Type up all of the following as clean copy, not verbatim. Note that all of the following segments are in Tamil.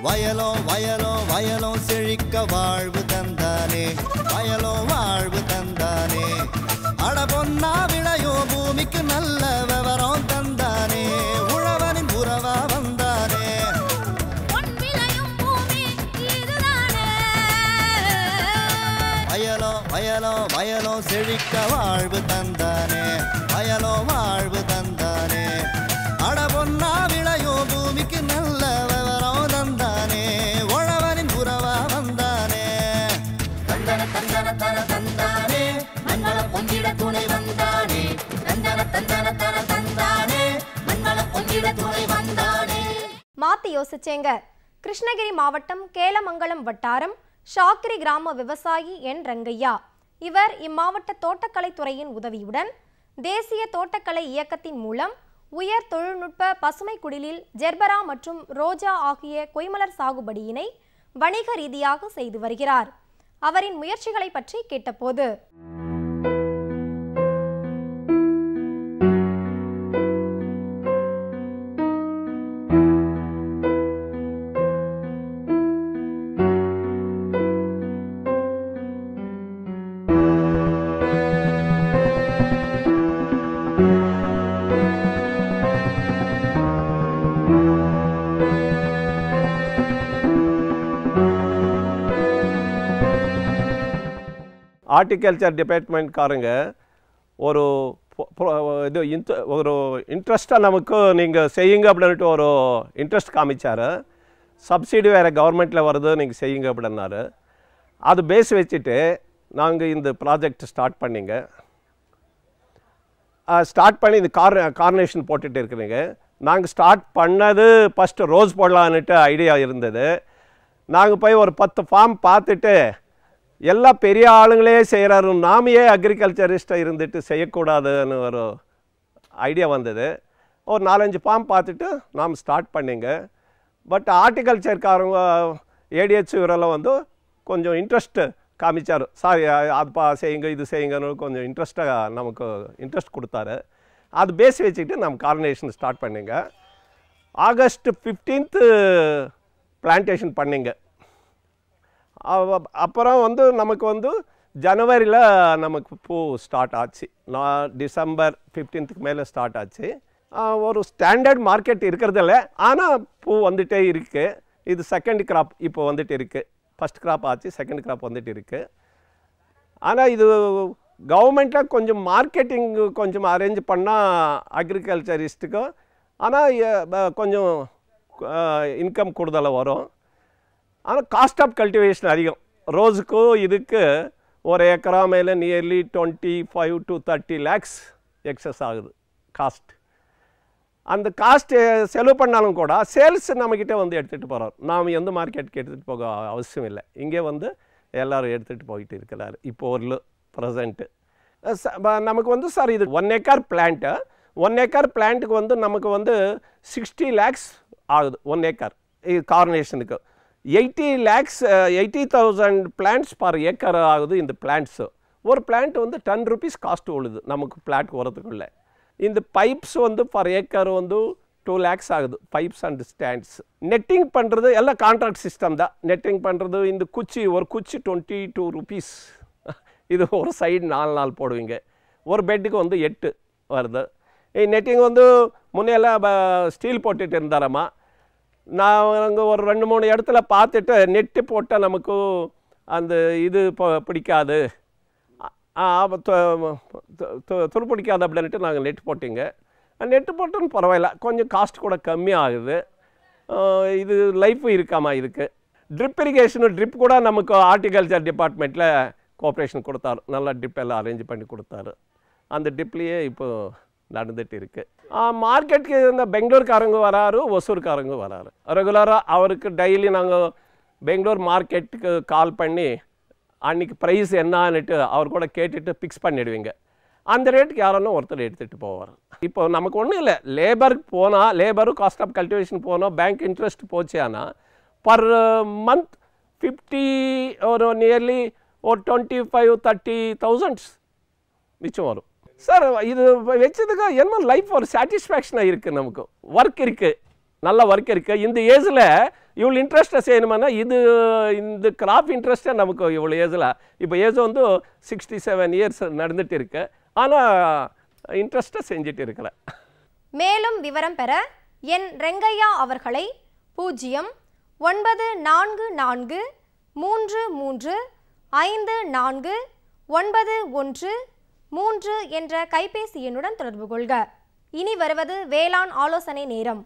வயலோ வயலோ வயலோ செழிக்க வாழ்வு தந்தானே வயலோ வாழ்வு தந்தானே அட பொன்னா விளையோ பூமிக்கு நல்ல விவரம் தந்தானே உழவனின் உறவா வந்தானே வயலோ வயலோ வயலோ செழிக்க வாழ்வு தந்தானே வயலோ வாழ்வு தந்தானே அட பொன்னா விளையோ பூமிக்கு நல்ல விவரம் தந்தானே உழவனின் உறவா வந்தானே தந்தன தந்தன தன தந்தானே மண்வள பொங்கிட துணை வந்தானே தந்தன தந்தன தன தந்தானே மண்வள பொங்கிட துணை வந்தானே. மாத்தி யோசிச்சேங்க. கிருஷ்ணகிரி மாவட்டம் கேலமங்கலம் வட்டாரம் ஷாக்கிரி கிராம விவசாயி என் ரங்கையா. இவர் இம்மாவட்ட தோட்டக்கலைத்துறையின் உதவியுடன் தேசிய தோட்டக்கலை இயக்கத்தின் மூலம் உயர் தொழில்நுட்ப பசுமை குடிலில் ஜெர்பரா மற்றும் ரோஜா ஆகிய கொய்மலர் சாகுபடியினை வணிக ரீதியாக செய்து வருகிறார். அவரின் முயற்சிகளை பற்றி கேட்டபோது ஹார்டிகல்ச்சர் டிபார்ட்மெண்ட்காரங்க ஒரு இன்ட்ரெஸ்ட்டாக நமக்கு நீங்கள் செய்யுங்க அப்படின்ட்டு ஒரு இன்ட்ரெஸ்ட் காமிச்சார். சப்சிடி வேறு கவர்மெண்ட்டில் வருது, நீங்கள் செய்யுங்க அப்படின்னாரு. அது பேஸ் வச்சுட்டு நாங்கள் இந்த ப்ராஜெக்ட் ஸ்டார்ட் பண்ணிங்க. ஸ்டார்ட் பண்ணி இந்த கார்னேஷன் போட்டுகிட்டு இருக்கிறீங்க. நாங்கள் ஸ்டார்ட் பண்ணது ஃபஸ்ட்டு ரோஸ் போடலான்ட்டு ஐடியா இருந்தது. நாங்கள் போய் ஒரு 10 ஃபார்ம் பார்த்துட்டு எல்லாம் பெரிய ஆளுங்களே செய்கிறாரு, நாமையே அக்ரிகல்ச்சரிஸ்ட்டாக இருந்துட்டு செய்யக்கூடாதுன்னு ஒரு ஐடியா வந்தது. ஒரு 4-5 ஃபார்ம் பார்த்துட்டு நாம் ஸ்டார்ட் பண்ணிங்க. பட் ஹார்டிகல்ச்சர்காரங்க ஏடிஹெச் இவரெல்லாம் வந்து கொஞ்சம் இன்ட்ரெஸ்ட்டு காமிச்சார். சாரி அதுப்பா செய்யுங்க இது செய்யுங்கன்னு கொஞ்சம் இன்ட்ரெஸ்ட்டாக நமக்கு இன்ட்ரெஸ்ட் கொடுத்தாரு. அது பேஸ் வச்சுக்கிட்டு நம்ம கார்னேஷன் ஸ்டார்ட் பண்ணிங்க. ஆகஸ்ட் 15 பிளான்டேஷன் பண்ணிங்க. அப்புறம் வந்து நமக்கு வந்து ஜனவரியில் நமக்கு பூ ஸ்டார்ட் ஆச்சு. டிசம்பர் 15க்கு மேலே ஸ்டார்ட் ஆச்சு. ஒரு ஸ்டாண்டர்ட் மார்க்கெட் இருக்கிறதில்ல, ஆனால் பூ வந்துகிட்டே இருக்குது. இது செகண்ட் கிராப் இப்போ வந்துட்டு இருக்குது. ஃபஸ்ட் கிராப் ஆச்சு, செகண்ட் கிராப் வந்துட்டு இருக்குது. ஆனால் இது கவர்மெண்ட்டில் கொஞ்சம் மார்க்கெட்டிங் கொஞ்சம் அரேஞ்ச் பண்ணால் அக்ரிகல்ச்சரிஸ்ட்டுக்கு, ஆனால் கொஞ்சம் இன்கம் கூடுதலாக வரும். ஆனால் காஸ்ட் ஆஃப் கல்டிவேஷன் அதிகம். ரோஸுக்கு இதுக்கு ஒரு ஏக்கரா மேலே நியர்லி 25 to 30 lakhs எக்ஸஸ் ஆகுது காஸ்ட். அந்த காஸ்ட்டு செலவு பண்ணாலும் கூட சேல்ஸ் நம்மக்கிட்ட வந்து எடுத்துகிட்டு போகிறோம். நாம் எந்த மார்க்கெட்டுக்கு எடுத்துகிட்டு போக அவசியம் இல்லை. இங்கே வந்து எல்லோரும் எடுத்துகிட்டு போயிட்டு இருக்கிறாரு இப்போ ஒரு ப்ரெசண்ட்டு. நமக்கு வந்து சார் இது 1 acre பிளான்ட்டு. 1 acre பிளான்ட்டுக்கு வந்து நமக்கு வந்து 60 lakhs ஆகுது 1 acre. இது கார்னேஷனுக்கு 80,000 பிளான்ட்ஸ் பர் ஏக்கர் ஆகுது இந்த பிளான்ட்ஸு. ஒரு பிளான்ட் வந்து 10 rupees காஸ்ட் உழுது நமக்கு பிளாட் வரதுக்குள்ளே. இந்த பைப்ஸ் வந்து பர் ஏக்கர் வந்து 2 lakhs ஆகுது, பைப்ஸ் அண்ட் ஸ்டாண்ட்ஸ். நெட்டிங் பண்ணுறது எல்லாம் கான்ட்ராக்ட் சிஸ்டம் தான். நெட்டிங் பண்ணுறது இந்த குச்சி, ஒரு குச்சி 22 rupees. இது ஒரு சைடு 4 போடுவீங்க. ஒரு பெட்டுக்கு வந்து 8 வருது. நெட்டிங் வந்து முன்னையெல்லாம் ஸ்டீல் போட்டுட்டு இருந்தாரம்மா. நான் அங்கே ஒரு 2-3 இடத்துல பார்த்துட்டு நெட்டு போட்டால் நமக்கு அந்த இது பிடிக்காது, துரு பிடிக்காது அப்படின்ட்டு நாங்கள் நெட்டு போட்டிங்க. நெட்டு போட்டோன்னு பரவாயில்ல, கொஞ்சம் காஸ்ட் கூட கம்மியாகுது. இது லைஃப் இருக்காமா இதுக்கு. ட்ரிப் இரிகேஷனு ட்ரிப் கூட நமக்கு ஹார்டிகல்ச்சர் டிபார்ட்மெண்ட்டில் கோஆப்ரேஷன் கொடுத்தாரு. நல்லா ட்ரிப் எல்லாம் அரேஞ்ச் பண்ணி கொடுத்தாரு. அந்த ட்ரிப்லேயே இப்போது நடந்துட்டு இருக்குது. மார்க்கெட்டுக்கு இந்த பெங்களூர்காரங்க வராரு, ஒசூர்காரங்க வராரு. ரெகுலராக அவருக்கு டெய்லி நாங்கள் பெங்களூர் மார்க்கெட்டுக்கு கால் பண்ணி அன்றைக்கி ப்ரைஸ் என்னான்னுட்டு அவர் கூட கேட்டுட்டு ஃபிக்ஸ் பண்ணிடுவீங்க. அந்த ரேட்டுக்கு யாரும் ஒருத்தர் எடுத்துகிட்டு போவார். இப்போ நமக்கு ஒன்றும் இல்லை, லேபருக்கு போனால் லேபரும் காஸ்ட் ஆஃப் கல்டிவேஷன் போனால் பேங்க் இன்ட்ரெஸ்ட் போச்சு. ஆனால் பர் மந்த் 50 ஒரு நியர்லி ஒரு 25-30,000 மிச்சம் வரும் சார். இது வச்சதுக்கு என்ன லைஃப் ஒரு சாட்டிஸ்ஃபேக்ஷனாக இருக்குது. நமக்கு ஒர்க் இருக்குது, நல்ல ஒர்க் இருக்குது. இந்த ஏஜில் இவ்வளோ இன்ட்ரெஸ்ட்டாக செய்யணுமானா இந்த கிராப் இன்ட்ரெஸ்ட்டாக நமக்கு இவ்வளோ ஏஜில் இப்போ ஏஜ் வந்து 67 இயர்ஸ் நடந்துட்டு இருக்கு. ஆனால் இன்ட்ரெஸ்ட்டாக செஞ்சுட்டு இருக்கிறேன். மேலும் விவரம் பெற என் ரெங்கையா அவர்களை 0944535491 என்ற கைபேசி எண்ணுடன் தொடர்பு கொள்க. இனி வருவது வேளாண் ஆலோசனை நேரம்.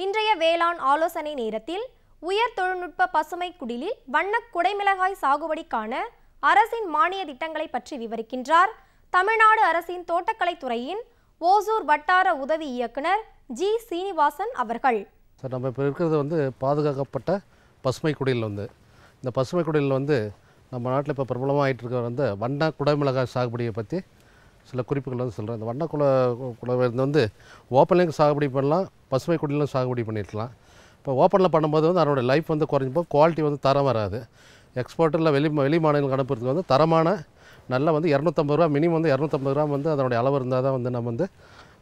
இன்றைய வேளாண் ஆலோசனை நேரத்தில் உயர் தொழில்நுட்ப பசுமை குடிலில் வண்ண குடைமிளகாய் சாகுபடிக்கான அரசின் மானிய திட்டங்களை பற்றி விவரிக்கின்றார் தமிழ்நாடு அரசின் தோட்டக்கலைத்துறையின் ஓசூர் வட்டார உதவி இயக்குனர் ஜி சீனிவாசன் அவர்கள். சார், நம்ம இப்போ இருக்கிறது வந்து பாதுகாக்கப்பட்ட பசுமை குடில். இந்த பசுமை குடிலில் நம்ம நாட்டில் இப்போ பிரபலமாக ஆகிட்டு இருக்கிற வண்ண குடைமிளகாய் சாகுபடியை பற்றி சில குறிப்புகள் சொல்கிறேன். இந்த வண்ண குடை ஓப்பன்லேயும் சாகுபடி பண்ணலாம், பசுமை குடிலும் சாகுபடி பண்ணிடலாம். இப்போ ஓப்பனில் பண்ணும்போது அதனோட லைஃப் குறைஞ்சப்போ குவாலிட்டி தரம் வராது. எக்ஸ்போர்ட்டில் வெளி மாநிலங்களுக்கு அனுப்புறதுக்கு தரமான நல்ல 250 ரூபா மினிமம் 250 கிராம் அதனுடைய அளவு இருந்தால் தான் நம்ம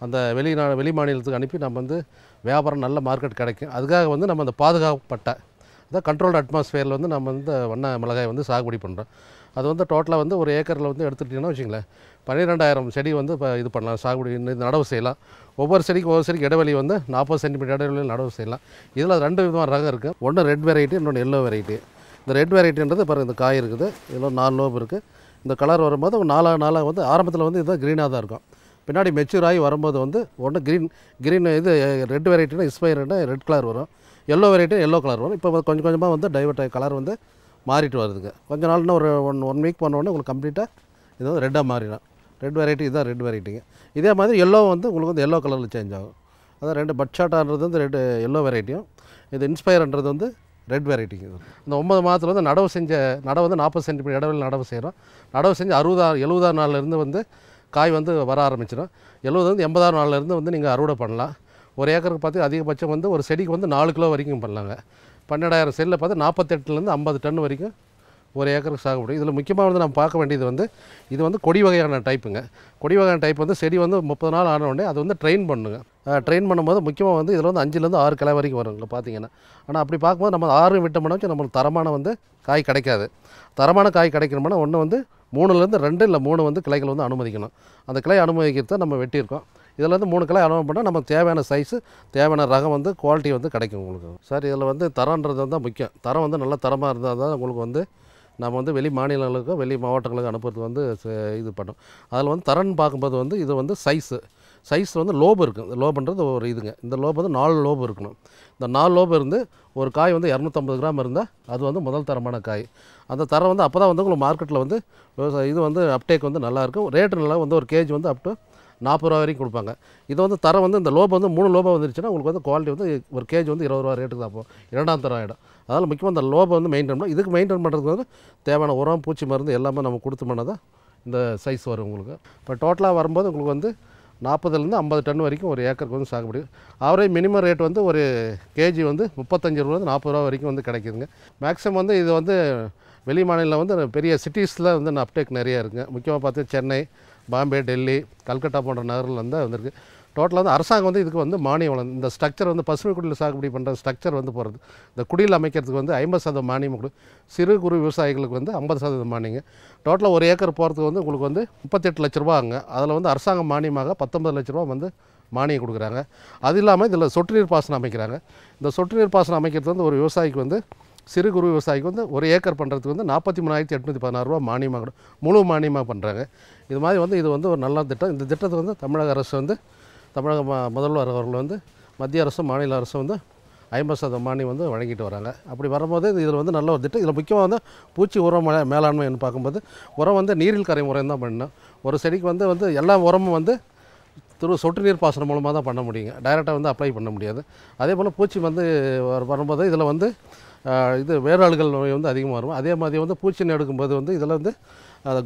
அந்த வெளி மாநிலத்துக்கு அனுப்பி நம்ம வியாபாரம் நல்ல மார்க்கெட் கிடைக்கும். அதுக்காக நம்ம அந்த பாதுகாக்கப்பட்ட அதான் கண்ட்ரோல்டு அட்மாஸ்ஃபியரில் நம்ம வண்ண மிளகாய் சாகுபடி பண்ணுறோம். அது டோட்டலாக ஒரு ஏக்கரில் எடுத்துக்கிட்டிங்கன்னா வச்சுங்களேன் 12,000 செடி இப்போ இது பண்ணலாம், சாகுபடி நடவு செய்யலாம். ஒவ்வொரு செடிக்கு இடைவெளி 40 சென்டிமீட்டர் இடைவெளியில் நடவு செய்யலாம். இதில் 2 விதமான ரகம் இருக்குது. ஒன்று ரெட் வெரைட்டி, இன்னொன்று எல்லோ வெரைட்டி. இந்த ரெட் வெரைட்டின்றது பாருங்கள், இந்த காய் இருக்குது, இதில் 4 லோப் இருக்குது. இந்த கலர் வரும்போது 4 ஆரம்பத்தில் இதுதான் க்ரீனாக தான் இருக்கும். பின்னாடி மெச்சூர் ஆகி வரும்போது ஒன்று க்ரீன் இது ரெட் வெரைட்டினா இஸ்பைர்னா ரெட் கலர் வரும், எல்லோ வெரைட்டி எல்லோ கலர் வரும். இப்போ கொஞ்சம் கொஞ்சமாக டைவர்ட் ஆகி கலர் மாறிட்டு வருதுங்க. கொஞ்ச நாள்னா ஒரு ஒன் வீக் பண்ணோடனே உங்களுக்கு கம்ப்ளீட்டாக இது ரெட்டாக மாறிடும். ரெட் வெரைட்டி இதுதான் ரெட் வெரைட்டிங்க. இதே மாதிரி எல்லோ உங்களுக்கு எல்லோ கலரில் சேஞ்ச் ஆகும். அதான் 2 பட்ஷாட்டான்றது ரெட் எல்லோ வெரைட்டியும், இது இன்ஸ்பயர்ன்றது ரெட் வெரைட்டிங்க. இந்த 9 மாதத்தில் நடவு 40 சென்டிமீட்டர் இடைவெளியில் நடவு செய்கிறோம். நடவு செஞ்சு 70 நாள்லேருந்து காய் வர ஆரம்பிச்சிடும். 80 நாள்லேருந்து நீங்கள் அறுவடை பண்ணலாம். ஒரு ஏக்கருக்கு பார்த்து அதிகபட்சம் ஒரு செடிக்கு 4 கிலோ வரைக்கும் பண்ணலாங்க. 12,000 செல்லில் பார்த்து 48லேருந்து 50 டன் வரைக்கும் ஒரு ஏக்கருக்கு சாகுபடி. இதில் முக்கியமாக நம்ம பார்க்க வேண்டியது இது கொடி வகையான டைப்புங்க. கொடி வகையான டைப் செடி 30 நாள் ஆன உடனே அது ட்ரெயின் பண்ணுங்க. ட்ரெயின் பண்ணும்போது முக்கியமாக இதில் 5லேருந்து 6 கிளை வரைக்கும் வரும் இங்கே பார்த்தீங்கன்னா. ஆனால் அப்படி பார்க்கும்போது நம்ம 6 விட்டோம்னா நம்மளுக்கு தரமான காய் கிடைக்காது. தரமான காய் கிடைக்கணும்னா ஒன்று 3லேருந்து 2 இல்லை 3 கிளைகள் அனுமதிக்கணும். அந்த கிளை அனுமதிக்கிறத நம்ம வெட்டியிருக்கோம். இதில் 3 கிளை அனுமதி பண்ணால் நமக்கு தேவையான சைஸு தேவையான ரகம் குவாலிட்டி கிடைக்கும் உங்களுக்கு. சார், இதில் தரன்றது தான் முக்கியம். தரம் நல்ல தரமாக இருந்தால் தான் உங்களுக்கு நம்ம வெளி மாநிலங்களுக்கோ வெளி மாவட்டங்களுக்கு அனுப்புறது இது பண்ணும். அதில் தரன்னு பார்க்கும்போது இது சைஸ் லோபு இருக்குது. லோபுன்றது ஒரு இதுங்க. இந்த லோபு 4 லோபு இருக்கணும். இந்த 4 லோபு இருந்து ஒரு காய் 250 கிராம் இருந்தால் அது முதல் தரமான காய். அந்த தரம் அப்போ தான் உங்களுக்கு மார்க்கெட்டில் இது அப்டேக் நல்லாயிருக்கும். ரேட்டு நல்லா ஒரு கேஜி அப் டு 40 ரூபா வரைக்கும் கொடுப்பாங்க. இது தரம் இந்த லோபு 3 லோபா வந்துருச்சுன்னா உங்களுக்கு குவாலிட்டி ஒரு கேஜி 20 ரூபா ரேட்டுக்கு தான் போகும். 2ஆம் தரம் ஆகிடும். அதனால் முக்கியமாக இந்த லோபை மெயின்டைன் பண்ணணும். இதுக்கு மெயின்டைன் பண்ணுறதுக்கு தேவையான உரம், பூச்சி மருந்து எல்லாமே நம்ம கொடுத்தோம்னா தான் இந்த சைஸ் வரும் உங்களுக்கு. இப்போ டோட்டலாக வரும்போது உங்களுக்கு 40லேருந்து 50 டன் வரைக்கும் ஒரு ஏக்கருக்கு சாகுபடி. ஆவரேஜ் மினிமம் ரேட் ஒரு கேஜி 35 ரூபா 40 ரூபா வரைக்கும் கிடைக்குதுங்க. மேக்ஸிமம் இது வெளி மாநிலம் பெரிய சிட்டிஸில் அப்டேக் நிறையா இருக்குங்க. முக்கியமாக பார்த்து சென்னை, பாம்பே, டெல்லி, கல்கட்டா போன்ற நகரில் வந்திருக்கு. டோட்டலாக அரசாங்கம் இதுக்கு மானியம் வழங்கும். இந்த ஸ்ட்ரக்சர் பசுமை குடியில் சாகுபடி பண்ணுற ஸ்ட்ரக்சர் போகிறது. இந்த குடியில் அமைக்கிறதுக்கு 50% மானியம் கொடு. சிறு குறு விவசாயிகளுக்கு 50% மானியங்க. டோட்டலாக ஒரு ஏக்கர் போகிறதுக்கு உங்களுக்கு 38 லட்ச ரூபா ஆகுங்க. அதில் அரசாங்கம் மானியமாக 19 லட்ச ரூபா மானியம் கொடுக்குறாங்க. அது இல்லாமல் இதில் சொட்டு நீர் பாசனம் அமைக்கிறாங்க. இந்த சொட்டு நீர் பாசனம் அமைக்கிறது ஒரு விவசாயிக்கு சிறு குறு விவசாயிக்கு ஒரு ஏக்கர் பண்ணுறதுக்கு 43,816 ரூபா மானியமாக முழு மானியமாக பண்ணுறாங்க. இது மாதிரி இது ஒரு நல்ல திட்டம். இந்த திட்டத்தை தமிழக அரசு தமிழக முதல்வர் அவர்கள் மத்திய அரசும் மாநில அரசும் 50% மானியம் வழங்கிட்டு வராங்க. அப்படி வரும்போது இதில் நல்ல ஒரு திட்டம். இதில் முக்கியமாக பூச்சி உரம் மேலாண்மைன்னு பார்க்கும்போது உரம் நீரில் கரை முறையும் தான் பண்ணணும். ஒரு செடிக்கு எல்லா உரமும் சொட்டு நீர் பாசனம் மூலமாக தான் பண்ண முடியுங்க. டைரெக்டாக அப்ளை பண்ண முடியாது. அதே போல் பூச்சி வரும்போது இதில் இது வேறாள்கள் நோய் அதிகமாக வரும். அதே மாதிரி பூச்சின்னு எடுக்கும்போது இதில்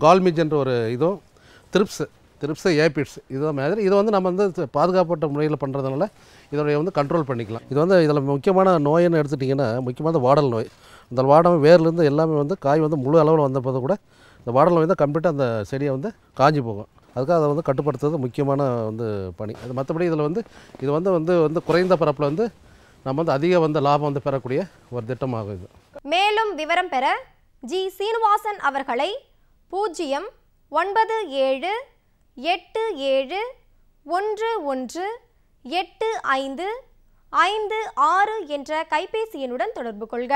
கால்மிஜ் என்ற ஒரு இதுவும் த்ரிப்ஸ் ஏபிட்ஸ் இதுதான் மாதிரி. இது வந்து நம்ம வந்து பாதுகாப்பட்ட முறையில் பண்ணுறதுனால இதோடைய வந்து கண்ட்ரோல் பண்ணிக்கலாம். இது வந்து இதில் முக்கியமான நோயின்னு எடுத்துட்டிங்கன்னா முக்கியமான வாடல் நோய். இந்த வாடல் வேர்லேருந்து எல்லாமே வந்து காய் வந்து முழு அளவில் வந்த போது கூட இந்த வாடல் நோய் தான் கம்ப்ளீட்டாக அந்த செடியை வந்து காஞ்சி போகும். அதுக்காக அதை வந்து கட்டுப்படுத்துறது முக்கியமான வந்து பணி. அது மற்றபடி இதில் வந்து இது வந்து குறைந்த பரப்பில் வந்து நம்ம வந்து அதிக வந்து லாபம் வந்து பெறக்கூடிய ஒரு திட்டமாகும் இது. மேலும் விவரம் பெற ஜி சீனிவாசன் அவர்களை 09787118556 என்ற கைபேசி எண்ணுடன் தொடர்பு கொள்க.